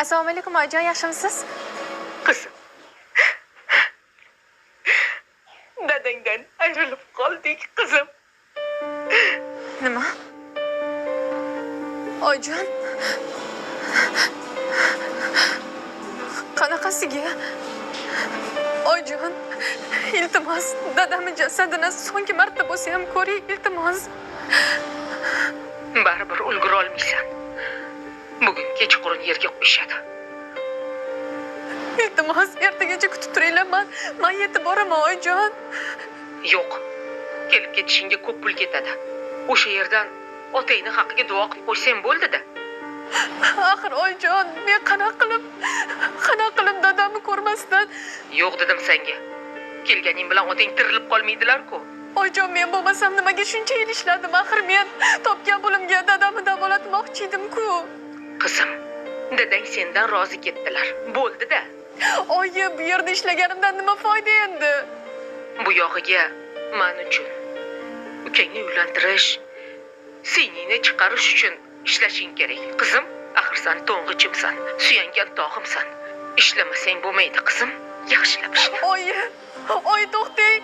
Assalomu alaykum oyijon, yaxshimisiz? Qizim. Dadangdan ayrilib qoldik, qizim. Nima? Oyijon. Qanaqasiga? Oyijon, iltimos, dadamning jasadini so'nggi marta bo'lsa ham ko'ring, iltimos. Baribir ulgura olmaysan. Bugun kechqurun yerga qo'yishadi. Iltimos, ertagacha kutib turinglar, men yetib boraman oyijon. Yo'q. Kelib ketishingga ko'p pul ketadi. O'sha yerdan otangning haqqiga duo qilib qo'ysang bo'ldi-da. Axir oyijon, men qanaqa qilib dadamni ko'rmasdan? Yo'q dedim senga. Kelganing bilan otang tirilib qolmaydilar-ku. Oyijon, men bo'lmasam nimaga shuncha yil ishladim? Axir men topgan pulimga dadamni davolatmoqchi edim-ku. Qizim, dadang sendan rozi ketdilar. Bo'ldi-da. Oyi, bu yerda ishlaganimdan nima foyda endi? Bu yog'iga men uchun ukangni uylantirish, seningni chiqarish uchun ishlashing kerak. Qizim, axir sen to'ng'ichimsan, suyangan tog'imsan. Ishlamasang bo'lmaydi, qizim. Yaxshilab ishla. Oyi, to'xtang.